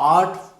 8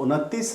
29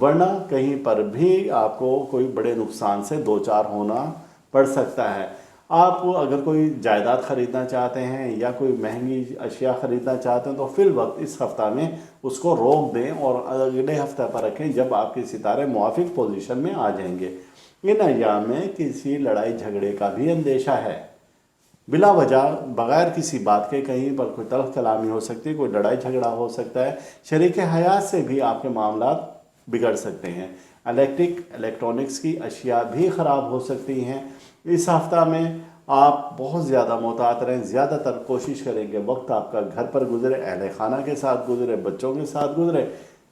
ورنہ کہیں پر بھی آپ کو کوئی بڑے نقصان سے دو چار ہونا پڑ سکتا ہے۔ آپ اگر کوئی جائیداد خریدنا چاہتے ہیں یا کوئی مہنگی اشیاء خریدنا چاہتے ہیں تو فی الوقت اس ہفتہ میں اس کو روک دیں اور اگلے ہفتہ پر رکھیں جب آپ کے ستارے موافق پوزیشن میں آ جائیں گے۔ ان ایام میں کسی لڑائی جھگڑے کا بھی اندیشہ ہے، بلا وجہ بغیر کسی بات کے کہیں پر کوئی تلخ کلامی ہو سکتی ہے، کوئی لڑائی جھگڑا ہو سکتا ہے، شریک حیات سے بھی آپ کے معاملات بگڑ سکتے ہیں، الیکٹرونکس کی اشیاء بھی خراب ہو سکتی ہیں۔ اس ہفتہ میں آپ بہت زیادہ محتاط رہیں، زیادہ تر کوشش کریں کہ وقت آپ کا گھر پر گزرے، اہل خانہ کے ساتھ گزرے، بچوں کے ساتھ گزرے،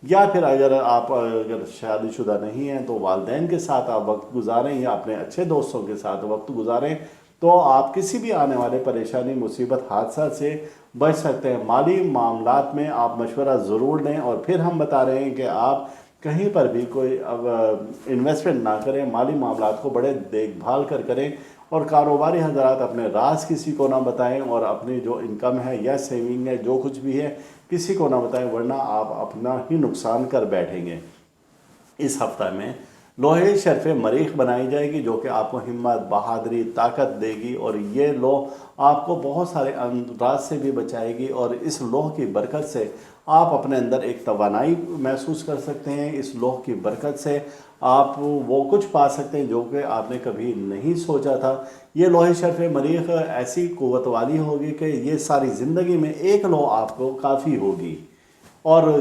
یا پھر اگر شادی شدہ نہیں ہیں تو والدین کے ساتھ آپ وقت گزاریں یا اپنے اچھے دوستوں کے ساتھ وقت گزاریں، تو آپ کسی بھی آنے والے پریشانی، مصیبت، حادثہ سے بچ سکتے ہیں۔ مالی معاملات میں آپ مشورہ ضرور لیں، اور پھر ہم بتا رہے ہیں کہ آپ کہیں پر بھی کوئی انویسٹمنٹ نہ کریں، مالی معاملات کو بڑے دیکھ بھال کر کریں، اور کاروباری حضرات اپنے راز کسی کو نہ بتائیں، اور اپنی جو انکم ہے یا سیونگ ہے جو کچھ بھی ہے کسی کو نہ بتائیں، ورنہ آپ اپنا ہی نقصان کر بیٹھیں گے۔ اس ہفتہ میں لوہے شرف مریخ بنائی جائے گی جو کہ آپ کو ہمت، بہادری، طاقت دے گی، اور یہ لوہ آپ کو بہت سارے امراض سے بھی بچائے گی، اور اس لوہ کی برکت سے آپ اپنے اندر ایک توانائی محسوس کر سکتے ہیں۔ اس لوہ کی برکت سے آپ وہ کچھ پا سکتے ہیں جو کہ آپ نے کبھی نہیں سوچا تھا۔ یہ لوہے شرف مریخ ایسی قوت والی ہوگی کہ یہ ساری زندگی میں ایک لوہ آپ کو کافی ہوگی، اور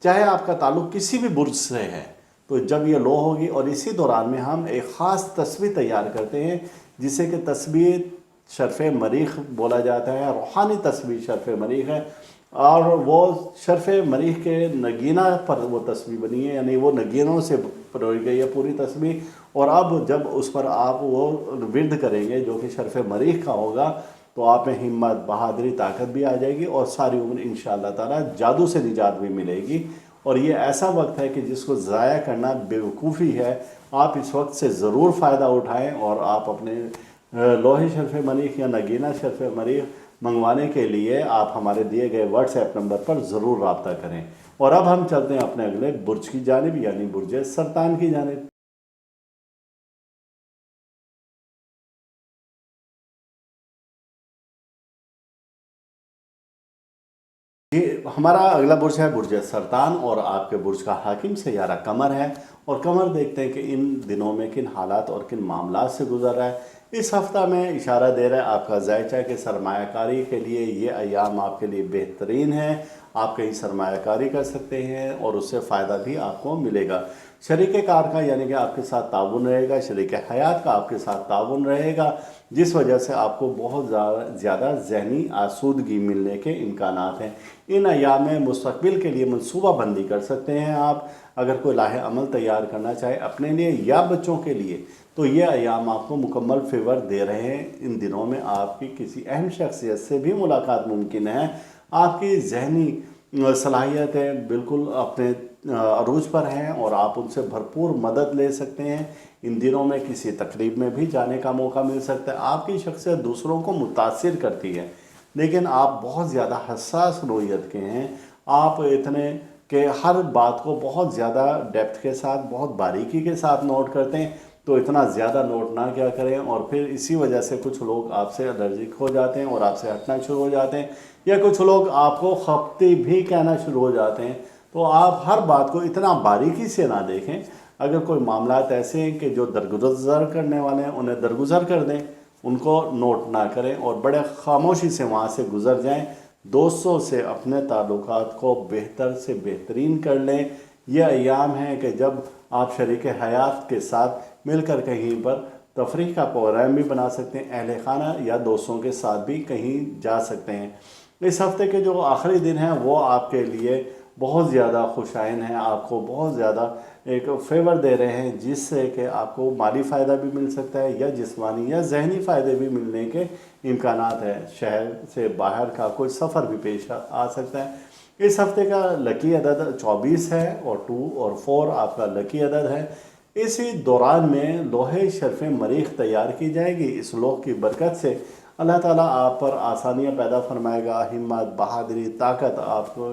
چاہے آپ کا تعلق کسی بھی برج سے ہے تو جب یہ لو ہوگی، اور اسی دوران میں ہم ایک خاص تسبیح تیار کرتے ہیں جسے کہ تسبیح شرف مریخ بولا جاتا ہے، روحانی تسبیح شرف مریخ ہے، اور وہ شرف مریخ کے نگینہ پر وہ تسبیح بنی ہے، یعنی وہ نگینوں سے پروئی گئی ہے پوری تسبیح، اور اب جب اس پر آپ وہ ورد کریں گے جو کہ شرف مریخ کا ہوگا تو آپ میں ہمت، بہادری، طاقت بھی آ جائے گی، اور ساری عمر انشاءاللہ تعالیٰ جادو سے نجات بھی ملے گی۔ اور یہ ایسا وقت ہے کہ جس کو ضائع کرنا بیوقوفی ہے، آپ اس وقت سے ضرور فائدہ اٹھائیں، اور آپ اپنے لوہے شرف مریخ یا نگینہ شرف مریخ منگوانے کے لیے آپ ہمارے دیے گئے واٹس ایپ نمبر پر ضرور رابطہ کریں۔ اور اب ہم چلتے ہیں اپنے اگلے برج کی جانب، یعنی برج سرطان کی جانب۔ ہمارا اگلا برج ہے برج سرطان، اور آپ کے برج کا حاکم سیارہ قمر ہے، اور قمر دیکھتے ہیں کہ ان دنوں میں کن حالات اور کن معاملات سے گزر رہا ہے۔ اس ہفتہ میں اشارہ دے رہا ہے آپ کا ذائچہ کہ سرمایہ کاری کے لیے یہ ایام آپ کے لیے بہترین ہے، آپ کہیں سرمایہ کاری کر سکتے ہیں اور اس سے فائدہ بھی آپ کو ملے گا۔ شریک کار کا یعنی کہ آپ کے ساتھ تعاون رہے گا، شریک حیات کا آپ کے ساتھ تعاون رہے گا، جس وجہ سے آپ کو بہت زیادہ ذہنی آسودگی ملنے کے امکانات ہیں۔ ان ایام میں مستقبل کے لیے منصوبہ بندی کر سکتے ہیں آپ، اگر کوئی لاہ عمل تیار کرنا چاہے اپنے لیے یا بچوں کے لیے تو یہ ایام آپ کو مکمل فیور دے رہے ہیں۔ ان دنوں میں آپ کی کسی اہم شخصیت سے بھی ملاقات ممکن ہے، آپ کی ذہنی صلاحیتیں بالکل اپنے عروج پر ہیں، اور آپ ان سے بھرپور مدد لے سکتے ہیں۔ ان دنوں میں کسی تقریب میں بھی جانے کا موقع مل سکتا ہے۔ آپ کی شخصیت دوسروں کو متاثر کرتی ہے، لیکن آپ بہت زیادہ حساس نوعیت کے ہیں، آپ اتنے کہ ہر بات کو بہت زیادہ ڈیپتھ کے ساتھ، بہت باریکی کے ساتھ نوٹ کرتے ہیں، تو اتنا زیادہ نوٹ نہ کیا کریں، اور پھر اسی وجہ سے کچھ لوگ آپ سے الرجک ہو جاتے ہیں اور آپ سے ہٹنا شروع ہو جاتے ہیں، یا کچھ لوگ آپ کو خپتی بھی کہنا شروع ہو جاتے ہیں۔ تو آپ ہر بات کو اتنا باریکی سے نہ دیکھیں، اگر کوئی معاملات ایسے ہیں کہ جو درگزر کرنے والے ہیں انہیں درگزر کر دیں، ان کو نوٹ نہ کریں، اور بڑے خاموشی سے وہاں سے گزر جائیں۔ دوستوں سے اپنے تعلقات کو بہتر سے بہترین کر لیں۔ یہ ایام ہے کہ جب آپ شریک حیات کے ساتھ مل کر کہیں پر تفریح کا پروگرام بھی بنا سکتے ہیں، اہل خانہ یا دوستوں کے ساتھ بھی کہیں جا سکتے ہیں۔ اس ہفتے کے جو آخری دن ہیں وہ آپ کے لیے بہت زیادہ خوشائن ہیں، آپ کو بہت زیادہ ایک فیور دے رہے ہیں، جس سے کہ آپ کو مالی فائدہ بھی مل سکتا ہے، یا جسمانی یا ذہنی فائدے بھی ملنے کے امکانات ہیں۔ شہر سے باہر کا کوئی سفر بھی پیش آ سکتا ہے۔ اس ہفتے کا لکی عدد 24 ہے، اور 2 اور 4 آپ کا لکی عدد ہے۔ اسی دوران میں لوہے شرف مریخ تیار کی جائے گی۔ اس لوہ کی برکت سے اللہ تعالیٰ آپ پر آسانیاں پیدا فرمائے گا، ہمت، بہادری، طاقت آپ کو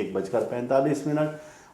1:45,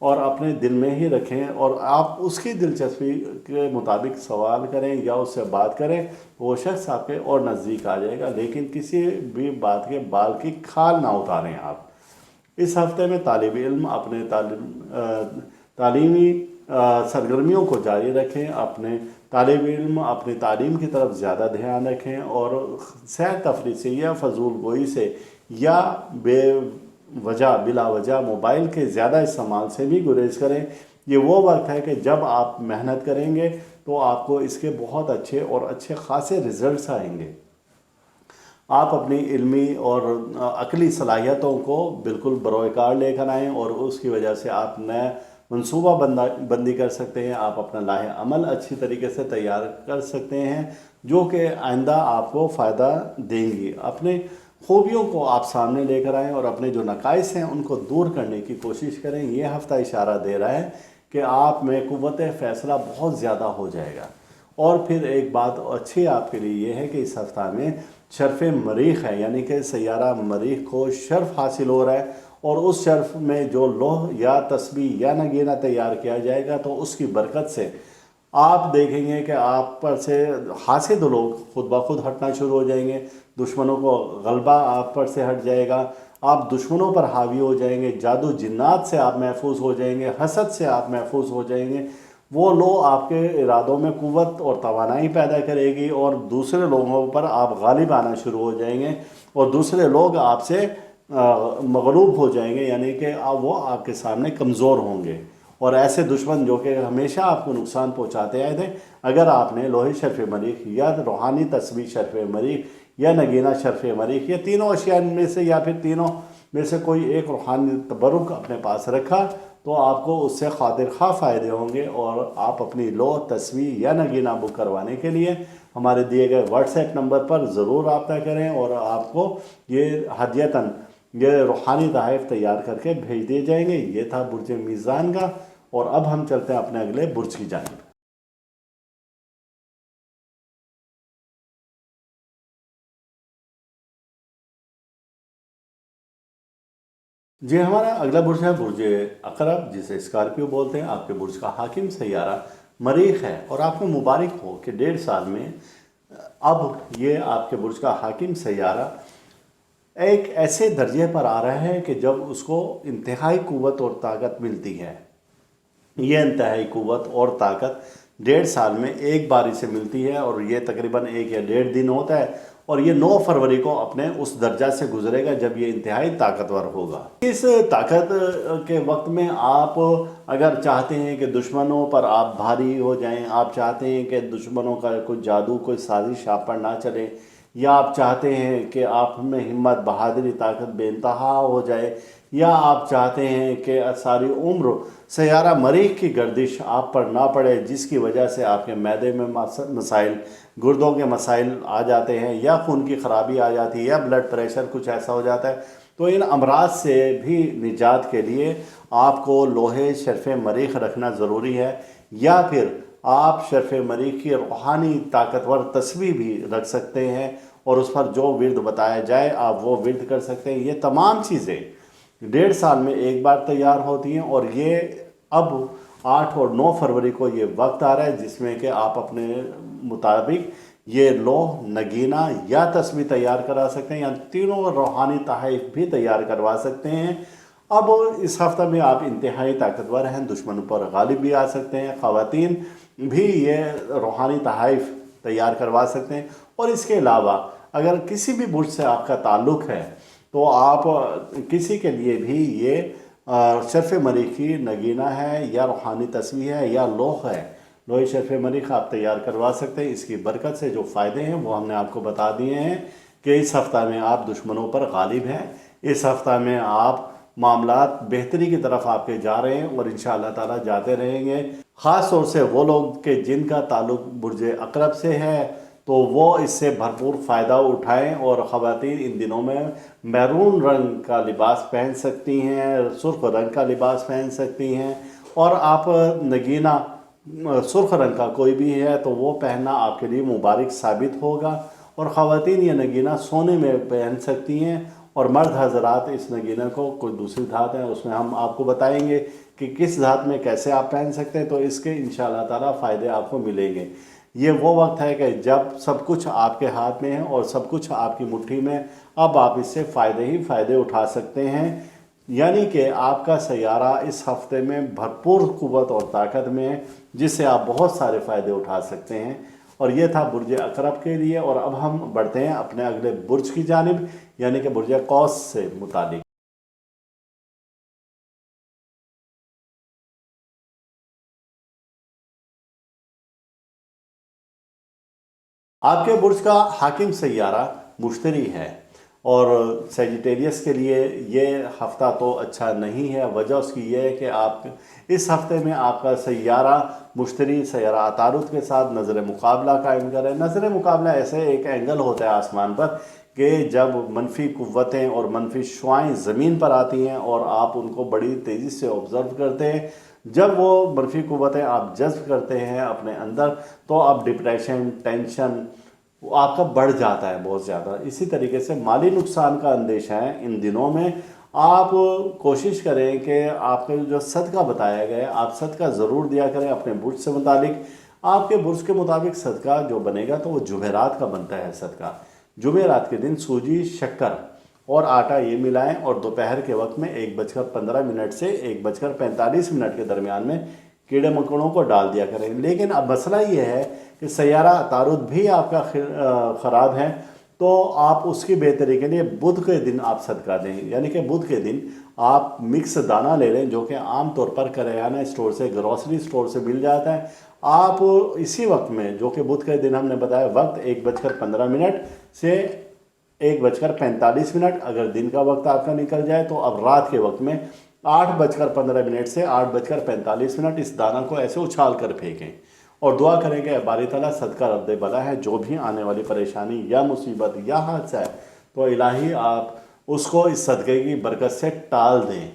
اور اپنے دل میں ہی رکھیں، اور آپ اس کی دلچسپی کے مطابق سوال کریں یا اس سے بات کریں، وہ شخص آپ کے اور نزدیک آ جائے گا، لیکن کسی بھی بات کے بال کی کھال نہ اتاریں آپ۔ اس ہفتے میں طالب علم اپنے تعلیمی سرگرمیوں کو جاری رکھیں، اپنے طالب علم اپنی تعلیم کی طرف زیادہ دھیان رکھیں، اور سیر تفریح سے یا فضول گوئی سے یا بلا وجہ موبائل کے زیادہ استعمال سے بھی گریز کریں۔ یہ وہ وقت ہے کہ جب آپ محنت کریں گے تو آپ کو اس کے بہت اچھے اور اچھے خاصے رزلٹس آئیں گے۔ آپ اپنی علمی اور عقلی صلاحیتوں کو بالکل بروئے کار لے کر آئیں، اور اس کی وجہ سے آپ نئے منصوبہ بندی کر سکتے ہیں، آپ اپنا لاہ عمل اچھی طریقے سے تیار کر سکتے ہیں، جو کہ آئندہ آپ کو فائدہ دیں گی۔ اپنے خوبیوں کو آپ سامنے لے کر آئیں، اور اپنے جو نقائص ہیں ان کو دور کرنے کی کوشش کریں۔ یہ ہفتہ اشارہ دے رہا ہے کہ آپ میں قوت فیصلہ بہت زیادہ ہو جائے گا۔ اور پھر ایک بات اچھی آپ کے لیے یہ ہے کہ اس ہفتہ میں شرف مریخ ہے، یعنی کہ سیارہ مریخ کو شرف حاصل ہو رہا ہے، اور اس شرف میں جو لوح یا تسبیح یا نگینہ تیار کیا جائے گا تو اس کی برکت سے آپ دیکھیں گے کہ آپ پر سے حاسد لوگ خود بخود ہٹنا شروع ہو جائیں گے، دشمنوں کو غلبہ آپ پر سے ہٹ جائے گا، آپ دشمنوں پر حاوی ہو جائیں گے، جادو جنات سے آپ محفوظ ہو جائیں گے، حسد سے آپ محفوظ ہو جائیں گے۔ وہ لو آپ کے ارادوں میں قوت اور توانائی پیدا کرے گی، اور دوسرے لوگوں پر آپ غالب آنا شروع ہو جائیں گے، اور دوسرے لوگ آپ سے مغلوب ہو جائیں گے، یعنی کہ وہ آپ کے سامنے کمزور ہوں گے۔ اور ایسے دشمن جو کہ ہمیشہ آپ کو نقصان پہنچاتے آئے تھے، اگر آپ نے لوح شرف مریخ یا روحانی تسبیح شرف مریخ یا نگینہ شرف مریخ یا تینوں اشیاء میں سے یا پھر تینوں میں سے کوئی ایک روحانی تبرک اپنے پاس رکھا، تو آپ کو اس سے خاطر خواہ فائدے ہوں گے۔ اور آپ اپنی لوح تسبیح یا نگینہ بک کروانے کے لیے ہمارے دیے گئے واٹس ایپ نمبر پر ضرور رابطہ کریں، اور آپ کو یہ ہدیتاً یہ روحانی تحائف تیار کر کے بھیج دیے جائیں گے۔ یہ تھا برج میزان کا، اور اب ہم چلتے ہیں اپنے اگلے برج کی جانب۔ جی، ہمارا اگلا برج ہے برج عقرب، جسے اسکارپیو بولتے ہیں۔ آپ کے برج کا حاکم سیارہ مریخ ہے، اور آپ کو مبارک ہو کہ 1.5 سال میں اب یہ آپ کے برج کا حاکم سیارہ ایک ایسے درجے پر آ رہا ہے کہ جب اس کو انتہائی قوت اور طاقت ملتی ہے۔ یہ انتہائی قوت اور طاقت 1.5 سال میں ایک باری سے ملتی ہے، اور یہ تقریباً 1 یا 1.5 دن ہوتا ہے، اور یہ 9 فروری کو اپنے اس درجہ سے گزرے گا جب یہ انتہائی طاقتور ہوگا۔ اس طاقت کے وقت میں آپ اگر چاہتے ہیں کہ دشمنوں پر آپ بھاری ہو جائیں، آپ چاہتے ہیں کہ دشمنوں کا کوئی جادو کوئی سازش آپ پر نہ چلے، یا آپ چاہتے ہیں کہ آپ میں ہمت بہادری طاقت بے انتہا ہو جائے، یا آپ چاہتے ہیں کہ ساری عمر سیارہ مریخ کی گردش آپ پر نہ پڑے، جس کی وجہ سے آپ کے معدے میں مسائل، گردوں کے مسائل آ جاتے ہیں، یا خون کی خرابی آ جاتی ہے، یا بلڈ پریشر کچھ ایسا ہو جاتا ہے، تو ان امراض سے بھی نجات کے لیے آپ کو لوہے شرف مریخ رکھنا ضروری ہے، یا پھر آپ شرف مریخ کی روحانی طاقتور تسبیح بھی رکھ سکتے ہیں، اور اس پر جو ورد بتایا جائے آپ وہ ورد کر سکتے ہیں۔ یہ تمام چیزیں 1.5 سال میں ایک بار تیار ہوتی ہیں، اور یہ اب 8 اور 9 فروری کو یہ وقت آ رہا ہے جس میں کہ آپ اپنے مطابق یہ لوح نگینہ یا تسبیح تیار کرا سکتے ہیں، یا تینوں روحانی تحائف بھی تیار کروا سکتے ہیں۔ اب اس ہفتہ میں آپ انتہائی طاقتور ہیں، دشمنوں پر غالب بھی آ سکتے ہیں، خواتین بھی یہ روحانی تحائف تیار کروا سکتے ہیں۔ اور اس کے علاوہ اگر کسی بھی برج سے آپ کا تعلق ہے تو آپ کسی کے لیے بھی یہ شرف مریخ کی نگینہ ہے یا روحانی تسبیح ہے یا لوح ہے، لوح شرف مریخ آپ تیار کروا سکتے ہیں۔ اس کی برکت سے جو فائدے ہیں وہ ہم نے آپ کو بتا دیے ہیں کہ اس ہفتہ میں آپ دشمنوں پر غالب ہیں، اس ہفتہ میں آپ معاملات بہتری کی طرف آپ کے جا رہے ہیں، اور انشاءاللہ تعالیٰ جاتے رہیں گے۔ خاص طور سے وہ لوگ کہ جن کا تعلق برج عقرب سے ہے تو وہ اس سے بھرپور فائدہ اٹھائیں، اور خواتین ان دنوں میں میرون رنگ کا لباس پہن سکتی ہیں، سرخ رنگ کا لباس پہن سکتی ہیں، اور آپ نگینہ سرخ رنگ کا کوئی بھی ہے تو وہ پہننا آپ کے لیے مبارک ثابت ہوگا۔ اور خواتین یہ نگینہ سونے میں پہن سکتی ہیں، اور مرد حضرات اس نگینہ کو کوئی دوسری دھات ہے اس میں ہم آپ کو بتائیں گے کہ کس ذات میں کیسے آپ پہن سکتے ہیں، تو اس کے انشاءاللہ تعالیٰ فائدے آپ کو ملیں گے۔ یہ وہ وقت ہے کہ جب سب کچھ آپ کے ہاتھ میں ہے اور سب کچھ آپ کی مٹھی میں، اب آپ اس سے فائدے ہی فائدے اٹھا سکتے ہیں، یعنی کہ آپ کا سیارہ اس ہفتے میں بھرپور قوت اور طاقت میں ہے، جس سے آپ بہت سارے فائدے اٹھا سکتے ہیں۔ اور یہ تھا برج عقرب کے لیے، اور اب ہم بڑھتے ہیں اپنے اگلے برج کی جانب، یعنی کہ برج قوس سے متعلق۔ آپ کے برج کا حاکم سیارہ مشتری ہے، اور سیجیٹیریس کے لیے یہ ہفتہ تو اچھا نہیں ہے۔ وجہ اس کی یہ ہے کہ آپ اس ہفتے میں آپ کا سیارہ مشتری سیارہ عطارد کے ساتھ نظر مقابلہ قائم کرے۔ نظر مقابلہ ایسے ایک اینگل ہوتا ہے آسمان پر کہ جب منفی قوتیں اور منفی شعاعیں زمین پر آتی ہیں اور آپ ان کو بڑی تیزی سے آبزرو کرتے ہیں، جب وہ منفی قوتیں آپ جذب کرتے ہیں اپنے اندر، تو آپ ڈپریشن، ٹینشن وہ آپ کا بڑھ جاتا ہے بہت زیادہ۔ اسی طریقے سے مالی نقصان کا اندیشہ ہے ان دنوں میں۔ آپ کوشش کریں کہ آپ کا جو صدقہ بتایا گیا ہے، آپ صدقہ ضرور دیا کریں اپنے برج سے متعلق۔ آپ کے برج کے مطابق صدقہ جو بنے گا تو وہ جمعرات کا بنتا ہے صدقہ۔ جمعرات کے دن سوجی، شکر اور آٹا یہ ملائیں، اور دوپہر کے وقت میں 1:15 سے 1:45 کے درمیان میں کیڑے مکوڑوں کو ڈال دیا کریں۔ لیکن اب مسئلہ یہ ہے کہ سیارہ عطارد بھی آپ کا خراب ہے، تو آپ اس کی بہتری کے لیے بدھ کے دن آپ صدقہ دیں، یعنی کہ بدھ کے دن آپ مکس دانہ لے لیں، جو کہ عام طور پر کریانہ اسٹور سے، گروسری اسٹور سے مل جاتا ہے۔ آپ اسی وقت میں، جو کہ بدھ کے دن ہم نے بتایا وقت 1:15 سے 1:45، اگر دن کا وقت آپ کا نکل جائے تو اب رات کے وقت میں 8:15 سے 8:45 اس دانہ کو ایسے اچھال کر پھینکیں، اور دعا کریں کہ باری تعالیٰ صدقہ رد بلا ہے، جو بھی آنے والی پریشانی یا مصیبت یا حادثہ ہے تو الہی آپ اس کو اس صدقے کی برکت سے ٹال دیں۔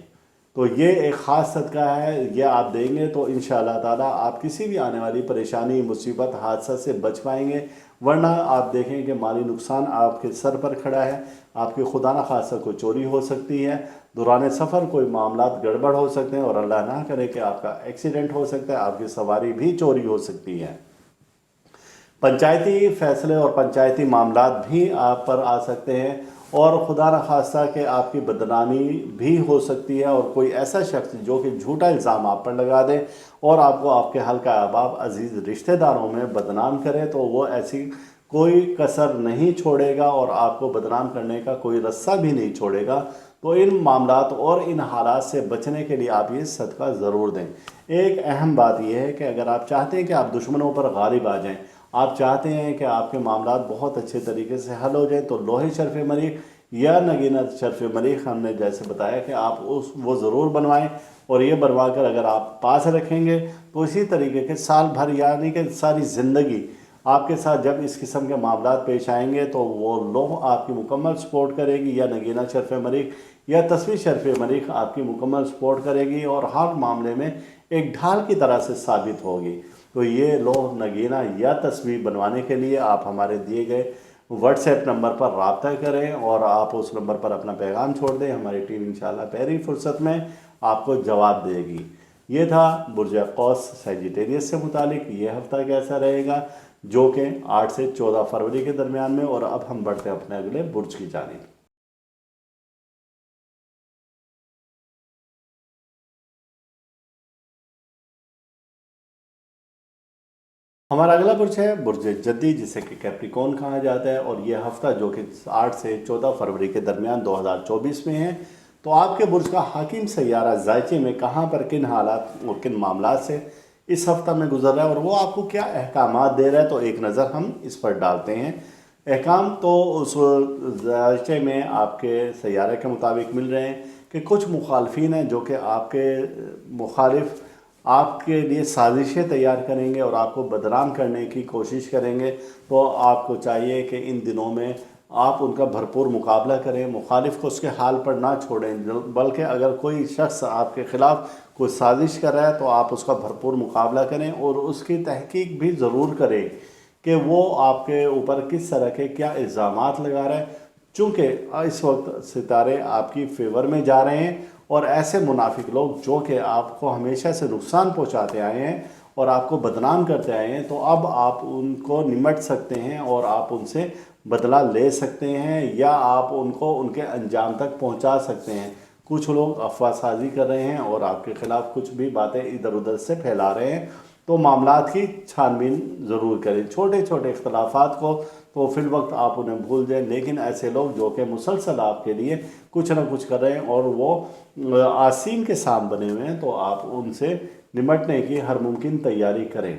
تو یہ ایک خاص صدقہ ہے، یہ آپ دیں گے تو انشاءاللہ تعالیٰ آپ کسی بھی آنے والی پریشانی، مصیبت، حادثہ سے بچ پائیں گے۔ ورنہ آپ دیکھیں کہ مالی نقصان آپ کے سر پر کھڑا ہے، آپ کی خدا نہ خواستہ کوئی چوری ہو سکتی ہے، دوران سفر کوئی معاملات گڑبڑ ہو سکتے ہیں، اور اللہ نہ کرے کہ آپ کا ایکسیڈنٹ ہو سکتا ہے، آپ کی سواری بھی چوری ہو سکتی ہے۔ پنچایتی فیصلے اور پنچایتی معاملات بھی آپ پر آ سکتے ہیں، اور خدا نہ خواستہ کہ آپ کی بدنامی بھی ہو سکتی ہے، اور کوئی ایسا شخص جو کہ جھوٹا الزام آپ پر لگا دے اور آپ کو آپ کے حلقہ احباب، عزیز رشتہ داروں میں بدنام کرے، تو وہ ایسی کوئی کسر نہیں چھوڑے گا اور آپ کو بدنام کرنے کا کوئی رستہ بھی نہیں چھوڑے گا۔ تو ان معاملات اور ان حالات سے بچنے کے لیے آپ یہ صدقہ ضرور دیں۔ ایک اہم بات یہ ہے کہ اگر آپ چاہتے ہیں کہ آپ دشمنوں پر غالب آ جائیں، آپ چاہتے ہیں کہ آپ کے معاملات بہت اچھے طریقے سے حل ہو جائیں، تو لوہے شرف مریخ یا نگینہ شرف مریخ ہم نے جیسے بتایا کہ آپ وہ ضرور بنوائیں، اور یہ بنوا کر اگر آپ پاس رکھیں گے تو اسی طریقے کے سال بھر، یعنی کہ ساری زندگی آپ کے ساتھ جب اس قسم کے معاملات پیش آئیں گے تو وہ لوہ آپ کی مکمل سپورٹ کرے گی، یا نگینہ شرف مریخ یا تسوی شرف مریخ آپ کی مکمل سپورٹ کرے گی، اور ہر معاملے میں ایک ڈھال کی طرح سے ثابت ہوگی۔ تو یہ لوہ، نگینہ یا تسوی بنوانے کے لیے آپ ہمارے دیے گئے واٹس ایپ نمبر پر رابطہ کریں، اور آپ اس نمبر پر اپنا پیغام چھوڑ دیں، ہماری ٹیم انشاءاللہ پہلی فرصت میں آپ کو جواب دے گی۔ یہ تھا برج قوس سیجیٹیریس سے متعلق یہ ہفتہ کیسا رہے گا، جو کہ 8 سے 14 فروری کے درمیان میں۔ اور اب ہم بڑھتے ہیں اپنے اگلے برج کی جانب۔ ہمارا اگلا برج ہے برج جدی، جسے کہ کیپریکون کہا جاتا ہے، اور یہ ہفتہ جو کہ 8 سے 14 فروری کے درمیان 2024 میں ہے۔ تو آپ کے برج کا حاکم سیارہ زائچے میں کہاں پر کن حالات اور کن معاملات سے اس ہفتہ میں گزر رہا ہے، اور وہ آپ کو کیا احکامات دے رہا ہے، تو ایک نظر ہم اس پر ڈالتے ہیں۔ احکام تو اس زائچے میں آپ کے سیارے کے مطابق مل رہے ہیں کہ کچھ مخالفین ہیں جو کہ آپ کے مخالف آپ کے لیے سازشیں تیار کریں گے اور آپ کو بدنام کرنے کی کوشش کریں گے۔ تو آپ کو چاہیے کہ ان دنوں میں آپ ان کا بھرپور مقابلہ کریں، مخالف کو اس کے حال پر نہ چھوڑیں، بلکہ اگر کوئی شخص آپ کے خلاف کوئی سازش کر رہا ہے تو آپ اس کا بھرپور مقابلہ کریں، اور اس کی تحقیق بھی ضرور کریں کہ وہ آپ کے اوپر کس طرح کے کیا الزامات لگا رہا ہے، چونکہ اس وقت ستارے آپ کی فیور میں جا رہے ہیں، اور ایسے منافق لوگ جو کہ آپ کو ہمیشہ سے نقصان پہنچاتے آئے ہیں اور آپ کو بدنام کرتے آئے ہیں، تو اب آپ ان کو نمٹ سکتے ہیں اور آپ ان سے بدلہ لے سکتے ہیں، یا آپ ان کو ان کے انجام تک پہنچا سکتے ہیں۔ کچھ لوگ افواہ سازی کر رہے ہیں اور آپ کے خلاف کچھ بھی باتیں ادھر ادھر سے پھیلا رہے ہیں، تو معاملات کی چھان بین ضرور کریں۔ چھوٹے چھوٹے اختلافات کو تو فی الوقت آپ انہیں بھول جائیں، لیکن ایسے لوگ جو کہ مسلسل آپ کے لیے کچھ نہ کچھ کر رہے ہیں اور وہ آسین کے سام بنے ہوئے ہیں، تو آپ ان سے نمٹنے کی ہر ممکن تیاری کریں۔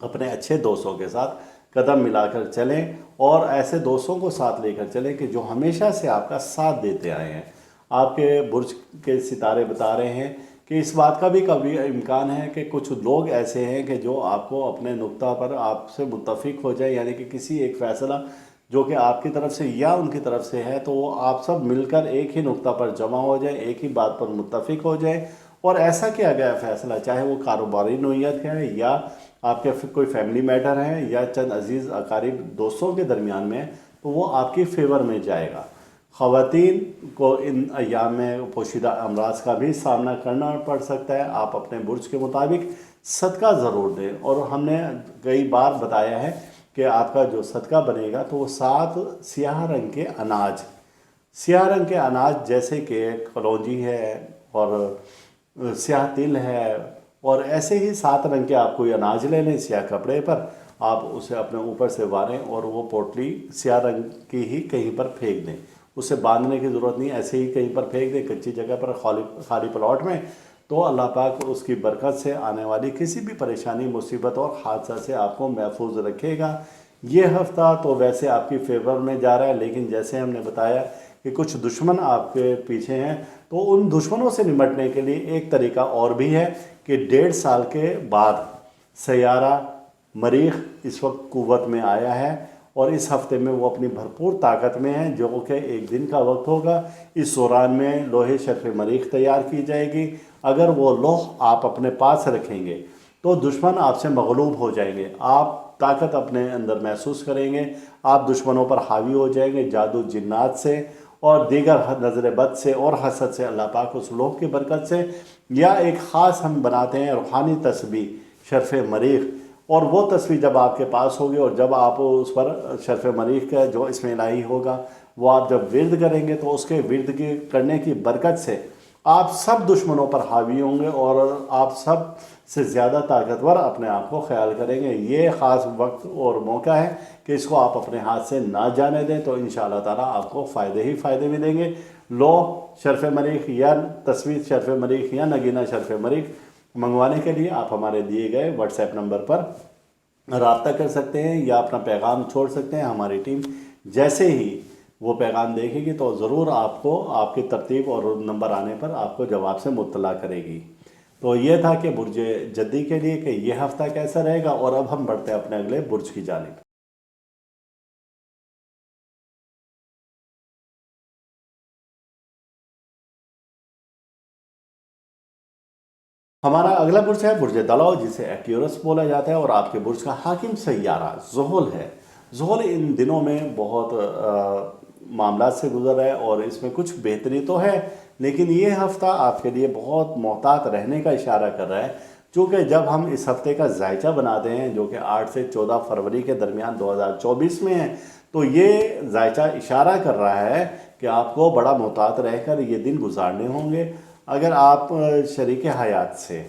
اپنے اچھے دوستوں کے ساتھ قدم ملا کر چلیں اور ایسے دوستوں کو ساتھ لے کر چلیں کہ جو ہمیشہ سے آپ کا ساتھ دیتے آئے ہیں۔ آپ کے برج کے ستارے بتا رہے ہیں کہ اس بات کا بھی کبھی امکان ہے کہ کچھ لوگ ایسے ہیں کہ جو آپ کو اپنے نقطہ پر آپ سے متفق ہو جائے، یعنی کہ کسی ایک فیصلہ جو کہ آپ کی طرف سے یا ان کی طرف سے ہے، تو وہ آپ سب مل کر ایک ہی نقطہ پر جمع ہو جائیں، ایک ہی بات پر متفق ہو جائیں، اور ایسا کیا گیا فیصلہ، چاہے وہ کاروباری نوعیت ہے یا آپ کے کوئی فیملی میٹر ہے یا چند عزیز اقارب دوستوں کے درمیان میں، تو وہ آپ کی فیور میں جائے گا۔ خواتین کو ان ایام میں پوشیدہ امراض کا بھی سامنا کرنا پڑ سکتا ہے۔ آپ اپنے برج کے مطابق صدقہ ضرور دیں، اور ہم نے کئی بار بتایا ہے کہ آپ کا جو صدقہ بنے گا تو وہ 7 سیاہ رنگ کے اناج، سیاہ رنگ کے اناج جیسے کہ کلونجی ہے اور سیاہ تل ہے، اور ایسے ہی 7 رنگ کے آپ کوئی اناج لے لیں سیاہ کپڑے پر، آپ اسے اپنے اوپر سے واریں اور وہ پوٹلی سیاہ رنگ کی ہی کہیں پر پھینک دیں۔ اسے باندھنے کی ضرورت نہیں، ایسے ہی کہیں پر پھینک دیں کچی جگہ پر، خالی پلاٹ میں، تو اللہ پاک اس کی برکت سے آنے والی کسی بھی پریشانی، مصیبت اور حادثہ سے آپ کو محفوظ رکھے گا۔ یہ ہفتہ تو ویسے آپ کی فیور میں جا رہا ہے، لیکن جیسے ہم نے بتایا کہ کچھ دشمن آپ کے پیچھے ہیں، تو ان دشمنوں سے نمٹنے کے لیے ایک طریقہ اور بھی ہے کہ 1.5 سال کے بعد سیارہ مریخ اس وقت قوت میں آیا ہے، اور اس ہفتے میں وہ اپنی بھرپور طاقت میں ہے، جو کہ ایک دن کا وقت ہوگا۔ اس دوران میں لوہے شرف مریخ تیار کی جائے گی۔ اگر وہ لوح آپ اپنے پاس رکھیں گے تو دشمن آپ سے مغلوب ہو جائیں گے، آپ طاقت اپنے اندر محسوس کریں گے، آپ دشمنوں پر حاوی ہو جائیں گے جادو جنات سے اور دیگر نظر بد سے اور حسد سے۔ اللہ پاک اس لوح کی برکت سے، یا ایک خاص ہم بناتے ہیں روحانی تسبیح شرف مریخ، اور وہ تصویر جب آپ کے پاس ہوگی اور جب آپ اس پر شرف مریخ کا جو اسم الہی ہوگا وہ آپ جب ورد کریں گے، تو اس کے ورد کی کرنے کی برکت سے آپ سب دشمنوں پر حاوی ہوں گے اور آپ سب سے زیادہ طاقتور اپنے آپ کو خیال کریں گے۔ یہ خاص وقت اور موقع ہے کہ اس کو آپ اپنے ہاتھ سے نہ جانے دیں، تو انشاءاللہ تعالیٰ آپ کو فائدے ہی فائدے ملیں گے۔ لوح شرف مریخ یا تصویر شرف مریخ یا نگینہ شرف مریخ منگوانے کے لیے آپ ہمارے دیے گئے واٹس ایپ نمبر پر رابطہ کر سکتے ہیں یا اپنا پیغام چھوڑ سکتے ہیں۔ ہماری ٹیم جیسے ہی وہ پیغام دیکھے گی تو ضرور آپ کو آپ کی ترتیب اور نمبر آنے پر آپ کو جواب سے مطلع کرے گی۔ تو یہ تھا کہ برج جدی کے لیے کہ یہ ہفتہ کیسا رہے گا، اور اب ہم بڑھتے ہیں اپنے اگلے برج کی جانب۔ ہمارا اگلا برج ہے برج دلو، جسے ایکیورس بولا جاتا ہے، اور آپ کے برج کا حاکم سیارہ زحل ہے۔ زحل ان دنوں میں بہت معاملات سے گزر رہا ہے، اور اس میں کچھ بہتری تو ہے، لیکن یہ ہفتہ آپ کے لیے بہت محتاط رہنے کا اشارہ کر رہا ہے، چونکہ جب ہم اس ہفتے کا ذائچہ بناتے ہیں جو کہ 8 سے 14 فروری کے درمیان 2024 میں ہے، تو یہ ذائچہ اشارہ کر رہا ہے کہ آپ کو بڑا محتاط رہ کر یہ دن گزارنے ہوں گے۔ اگر آپ شریک حیات سے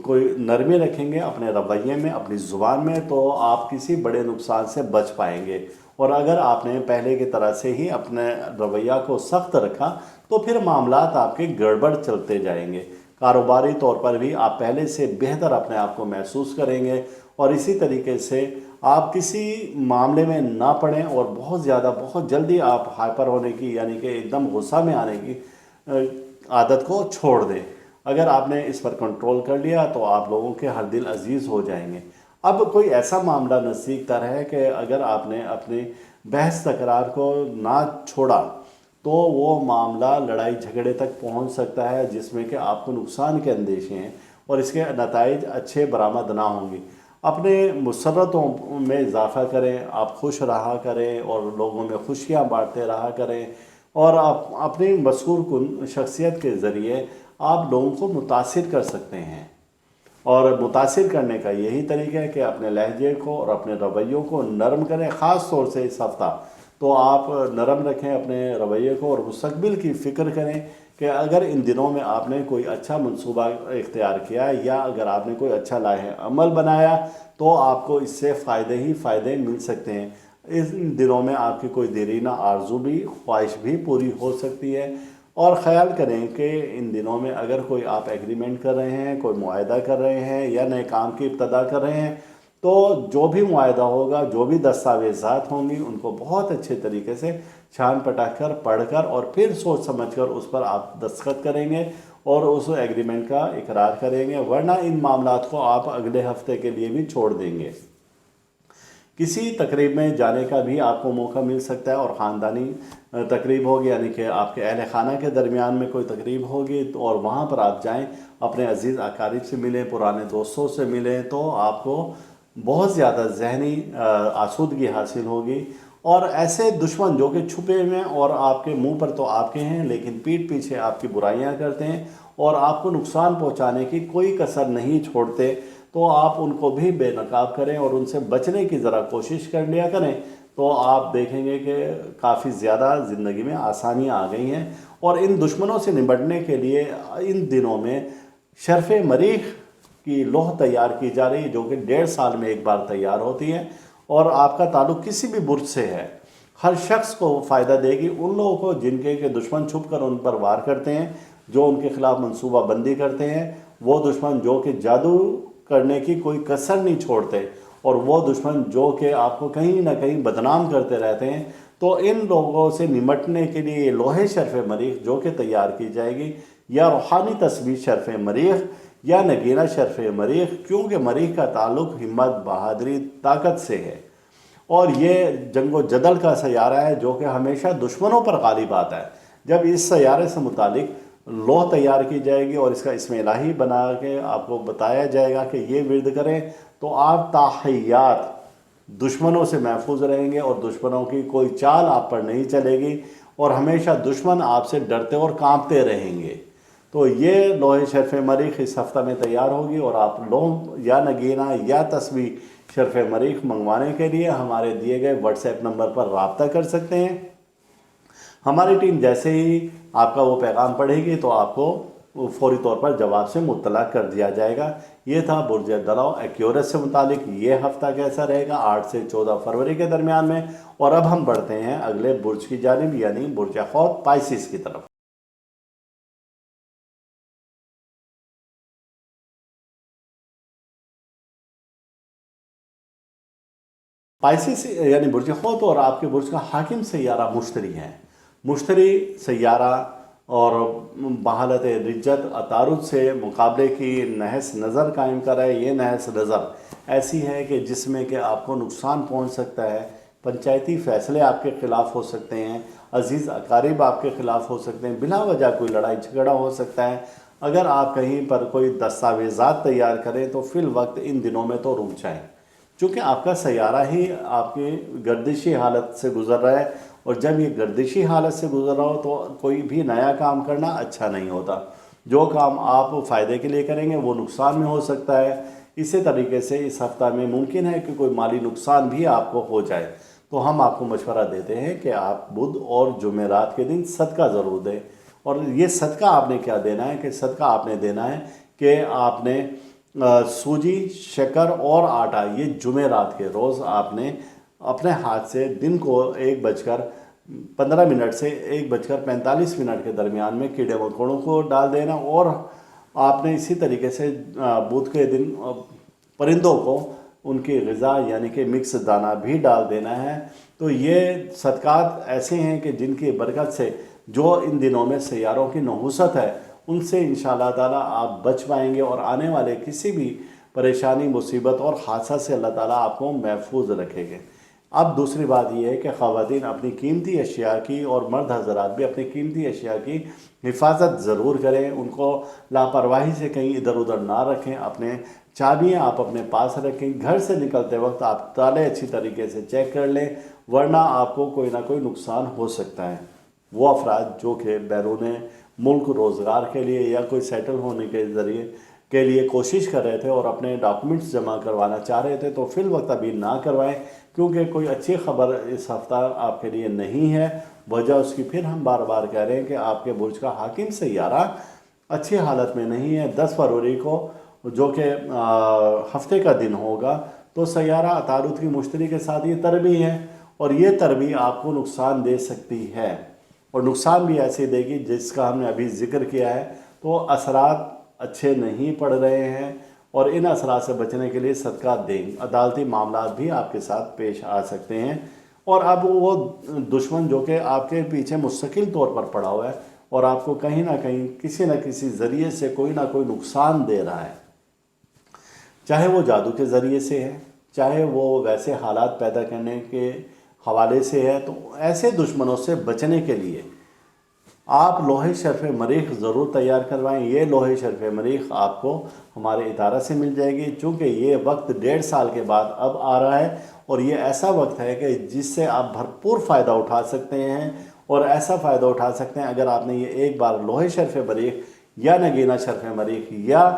کوئی نرمی رکھیں گے اپنے رویے میں، اپنی زبان میں، تو آپ کسی بڑے نقصان سے بچ پائیں گے، اور اگر آپ نے پہلے کی طرح سے ہی اپنے رویہ کو سخت رکھا تو پھر معاملات آپ کے گڑبڑ چلتے جائیں گے۔ کاروباری طور پر بھی آپ پہلے سے بہتر اپنے آپ کو محسوس کریں گے، اور اسی طریقے سے آپ کسی معاملے میں نہ پڑیں اور بہت زیادہ بہت جلدی آپ ہائپر ہونے کی، یعنی کہ ایک دم غصہ میں آنے کی عادت کو چھوڑ دیں۔ اگر آپ نے اس پر کنٹرول کر لیا تو آپ لوگوں کے ہر دل عزیز ہو جائیں گے۔ اب کوئی ایسا معاملہ نزدیک تر ہے کہ اگر آپ نے اپنی بحث تکرار کو نہ چھوڑا تو وہ معاملہ لڑائی جھگڑے تک پہنچ سکتا ہے، جس میں کہ آپ کو نقصان کے اندیشے ہیں اور اس کے نتائج اچھے برآمد نہ ہوں گی۔ اپنے مسرتوں میں اضافہ کریں، آپ خوش رہا کریں اور لوگوں میں خوشیاں بانٹتے رہا کریں، اور اپنی مذکور کن شخصیت کے ذریعے آپ لوگوں کو متاثر کر سکتے ہیں۔ اور متاثر کرنے کا یہی طریقہ ہے کہ اپنے لہجے کو اور اپنے رویوں کو نرم کریں، خاص طور سے اس ہفتہ تو آپ نرم رکھیں اپنے رویے کو، اور مستقبل کی فکر کریں کہ اگر ان دنوں میں آپ نے کوئی اچھا منصوبہ اختیار کیا یا اگر آپ نے کوئی اچھا لائحہ عمل بنایا تو آپ کو اس سے فائدے ہی فائدے مل سکتے ہیں۔ ان دنوں میں آپ کی کوئی دیرینہ آرزو بھی، خواہش بھی پوری ہو سکتی ہے۔ اور خیال کریں کہ ان دنوں میں اگر کوئی آپ ایگریمنٹ کر رہے ہیں، کوئی معاہدہ کر رہے ہیں یا نئے کام کی ابتدا کر رہے ہیں، تو جو بھی معاہدہ ہوگا، جو بھی دستاویزات ہوں گی، ان کو بہت اچھے طریقے سے چھان پٹک کر پڑھ کر اور پھر سوچ سمجھ کر اس پر آپ دستخط کریں گے اور اس ایگریمنٹ کا اقرار کریں گے، ورنہ ان معاملات کو آپ اگلے ہفتے کے لیے بھی چھوڑ دیں گے۔ کسی تقریب میں جانے کا بھی آپ کو موقع مل سکتا ہے، اور خاندانی تقریب ہوگی، یعنی کہ آپ کے اہل خانہ کے درمیان میں کوئی تقریب ہوگی اور وہاں پر آپ جائیں، اپنے عزیز اقارب سے ملیں، پرانے دوستوں سے ملیں، تو آپ کو بہت زیادہ ذہنی آسودگی حاصل ہوگی۔ اور ایسے دشمن جو کہ چھپے ہوئے ہیں اور آپ کے منہ پر تو آپ کے ہیں لیکن پیٹھ پیچھے آپ کی برائیاں کرتے ہیں اور آپ کو نقصان پہنچانے کی کوئی کسر نہیں چھوڑتے، تو آپ ان کو بھی بے نقاب کریں اور ان سے بچنے کی ذرا کوشش کر لیا کریں، تو آپ دیکھیں گے کہ کافی زیادہ زندگی میں آسانیاں آ گئی ہیں۔ اور ان دشمنوں سے نمٹنے کے لیے ان دنوں میں شرف مریخ کی لوح تیار کی جا رہی ہے، جو کہ 1.5 سال میں ایک بار تیار ہوتی ہے، اور آپ کا تعلق کسی بھی برج سے ہے، ہر شخص کو فائدہ دے گی۔ ان لوگوں کو جن کے دشمن چھپ کر ان پر وار کرتے ہیں، جو ان کے خلاف منصوبہ بندی کرتے ہیں، وہ دشمن جو کہ جادو کرنے کی کوئی کسر نہیں چھوڑتے، اور وہ دشمن جو کہ آپ کو کہیں نہ کہیں بدنام کرتے رہتے ہیں، تو ان لوگوں سے نمٹنے کے لیے یہ لوح شرف مریخ جو کہ تیار کی جائے گی، یا روحانی تصویر شرف مریخ یا نگینہ شرف مریخ، کیونکہ مریخ کا تعلق ہمت، بہادری، طاقت سے ہے، اور یہ جنگ و جدل کا سیارہ ہے جو کہ ہمیشہ دشمنوں پر غالب آتا ہے۔ جب اس سیارے سے متعلق لوح تیار کی جائے گی اور اس کا اسم الہی بنا کے آپ کو بتایا جائے گا کہ یہ ورد کریں، تو آپ تاحیات دشمنوں سے محفوظ رہیں گے اور دشمنوں کی کوئی چال آپ پر نہیں چلے گی، اور ہمیشہ دشمن آپ سے ڈرتے اور کانپتے رہیں گے۔ تو یہ لوح شرف مریخ اس ہفتہ میں تیار ہوگی، اور آپ لوح یا نگینہ یا تصویر شرف مریخ منگوانے کے لیے ہمارے دیے گئے واٹس ایپ نمبر پر رابطہ کر سکتے ہیں۔ ہماری ٹیم جیسے ہی آپ کا وہ پیغام پڑھے گی تو آپ کو فوری طور پر جواب سے مطلع کر دیا جائے گا۔ یہ تھا برج دلو ایکیورس سے متعلق یہ ہفتہ کیسا رہے گا 8 سے 14 فروری کے درمیان میں، اور اب ہم بڑھتے ہیں اگلے برج کی جانب، یعنی برج حوت پائسیس کی طرف۔ پائسیس یعنی برج حوت اور آپ کے برج کا حاکم سیارہ مشتری ہے۔ مشتری سیارہ اور بحالت رجت عطارد سے مقابلے کی نحس نظر قائم کر رہا ہے۔ یہ نحس نظر ایسی ہے کہ جس میں کہ آپ کو نقصان پہنچ سکتا ہے، پنچایتی فیصلے آپ کے خلاف ہو سکتے ہیں، عزیز اقارب آپ کے خلاف ہو سکتے ہیں، بلا وجہ کوئی لڑائی جھگڑا ہو سکتا ہے۔ اگر آپ کہیں پر کوئی دستاویزات تیار کریں تو فی الوقت ان دنوں میں تو رک جائیں، چونکہ آپ کا سیارہ ہی آپ کی گردشی حالت سے گزر رہا ہے، اور جب یہ گردشی حالت سے گزر رہا ہو تو کوئی بھی نیا کام کرنا اچھا نہیں ہوتا۔ جو کام آپ فائدے کے لیے کریں گے وہ نقصان میں ہو سکتا ہے۔ اسی طریقے سے اس ہفتہ میں ممکن ہے کہ کوئی مالی نقصان بھی آپ کو ہو جائے، تو ہم آپ کو مشورہ دیتے ہیں کہ آپ بدھ اور جمعرات کے دن صدقہ ضرور دیں۔ اور یہ صدقہ آپ نے کیا دینا ہے کہ صدقہ آپ نے دینا ہے کہ آپ نے سوجی، شکر اور آٹا، یہ جمعرات کے روز آپ نے اپنے ہاتھ سے دن کو 1:15 سے 1:45 کے درمیان میں کیڑے مکوڑوں کو ڈال دینا، اور آپ نے اسی طریقے سے بدھ کے دن پرندوں کو ان کی غذا یعنی کہ مکس دانہ بھی ڈال دینا ہے۔ تو یہ صدقات ایسے ہیں کہ جن کی برکت سے جو ان دنوں میں سیاروں کی نحوست ہے ان سے انشاءاللہ تعالیٰ آپ بچ پائیں گے، اور آنے والے کسی بھی پریشانی، مصیبت اور حادثہ سے اللہ تعالیٰ آپ کو محفوظ رکھیں گے۔ اب دوسری بات یہ ہے کہ خواتین اپنی قیمتی اشیاء کی اور مرد حضرات بھی اپنی قیمتی اشیاء کی حفاظت ضرور کریں، ان کو لاپرواہی سے کہیں ادھر ادھر نہ رکھیں، اپنے چابیاں آپ اپنے پاس رکھیں، گھر سے نکلتے وقت آپ تالے اچھی طریقے سے چیک کر لیں، ورنہ آپ کو کوئی نہ کوئی نقصان ہو سکتا ہے۔ وہ افراد جو کہ بیرون ملک روزگار کے لیے یا کوئی سیٹل ہونے کے لیے کوشش کر رہے تھے اور اپنے ڈاکومنٹس جمع کروانا چاہ رہے تھے تو فی الوقت ابھی نہ کروائیں، کیونکہ کوئی اچھی خبر اس ہفتہ آپ کے لیے نہیں ہے۔ وجہ اس کی پھر ہم بار بار کہہ رہے ہیں کہ آپ کے برج کا حاکم سیارہ اچھی حالت میں نہیں ہے۔ 10 فروری کو جو کہ ہفتے کا دن ہوگا تو سیارہ عطارد کی مشتری کے ساتھ یہ تربی ہے، اور یہ تربی آپ کو نقصان دے سکتی ہے، اور نقصان بھی ایسے دے گی جس کا ہم نے ابھی ذکر کیا ہے۔ تو اثرات اچھے نہیں پڑ رہے ہیں، اور ان اثرات سے بچنے کے لیے صدقہ دیں۔ عدالتی معاملات بھی آپ کے ساتھ پیش آ سکتے ہیں، اور اب وہ دشمن جو کہ آپ کے پیچھے مستقل طور پر پڑا ہوا ہے اور آپ کو کہیں نہ کہیں کسی نہ کسی ذریعے سے کوئی نہ کوئی نقصان دے رہا ہے، چاہے وہ جادو کے ذریعے سے ہے، چاہے وہ ویسے حالات پیدا کرنے کے حوالے سے ہے، تو ایسے دشمنوں سے بچنے کے لیے آپ لوہے شرف مریخ ضرور تیار کروائیں۔ یہ لوہے شرف مریخ آپ کو ہمارے ادارہ سے مل جائے گی، چونکہ یہ وقت 1.5 سال کے بعد اب آ رہا ہے، اور یہ ایسا وقت ہے کہ جس سے آپ بھرپور فائدہ اٹھا سکتے ہیں، اور ایسا فائدہ اٹھا سکتے ہیں اگر آپ نے یہ ایک بار لوہے شرف مریخ یا نگینہ شرف مریخ یا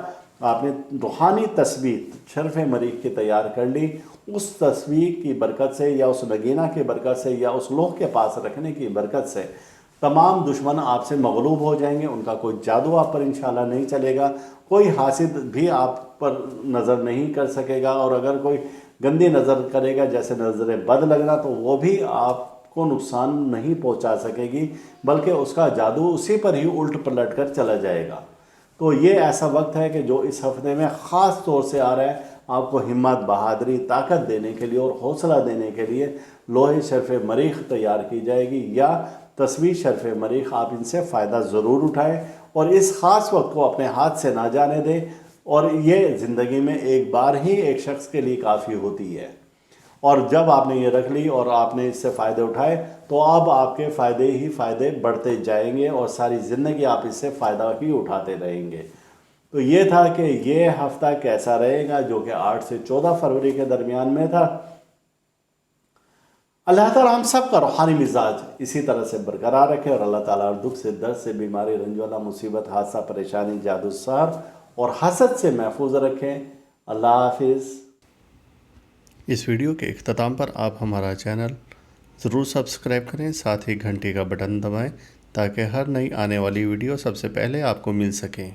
آپ نے روحانی تثبیت شرف مریخ کی تیار کر لی، اس تصویر کی برکت سے یا اس نگینہ کی برکت سے یا اس لوح کے پاس رکھنے کی برکت سے تمام دشمن آپ سے مغلوب ہو جائیں گے۔ ان کا کوئی جادو آپ پر انشاءاللہ نہیں چلے گا، کوئی حاسد بھی آپ پر نظر نہیں کر سکے گا، اور اگر کوئی گندی نظر کرے گا جیسے نظر بد لگنا تو وہ بھی آپ کو نقصان نہیں پہنچا سکے گی، بلکہ اس کا جادو اسی پر ہی الٹ پلٹ کر چلا جائے گا۔ تو یہ ایسا وقت ہے کہ جو اس ہفتے میں خاص طور سے آ رہا ہے آپ کو ہمت، بہادری، طاقت دینے کے لیے اور حوصلہ دینے کے لیے لوہے شرف مریخ تیار کی جائے گی، یا تصویر شرف مریخ۔ آپ ان سے فائدہ ضرور اٹھائیں اور اس خاص وقت کو اپنے ہاتھ سے نہ جانے دیں، اور یہ زندگی میں ایک بار ہی ایک شخص کے لیے کافی ہوتی ہے، اور جب آپ نے یہ رکھ لی اور آپ نے اس سے فائدے اٹھائے تو اب آپ کے فائدے ہی فائدے بڑھتے جائیں گے، اور ساری زندگی آپ اس سے فائدہ ہی اٹھاتے رہیں گے۔ تو یہ تھا کہ یہ ہفتہ کیسا رہے گا، جو کہ 8 سے 14 فروری کے درمیان میں تھا۔ اللہ تعالیٰ ہم سب کا روحانی مزاج اسی طرح سے برقرار رکھے، اور اللہ تعالیٰ دکھ سے، درد سے، بیماری، رنجولا، مصیبت، حادثہ، پریشانی، جادو، سحر اور حسد سے محفوظ رکھیں۔ اللہ حافظ۔ اس ویڈیو کے اختتام پر آپ ہمارا چینل ضرور سبسکرائب کریں، ساتھ ہی گھنٹی کا بٹن دبائیں تاکہ ہر نئی آنے والی ویڈیو سب سے پہلے آپ کو مل سکیں۔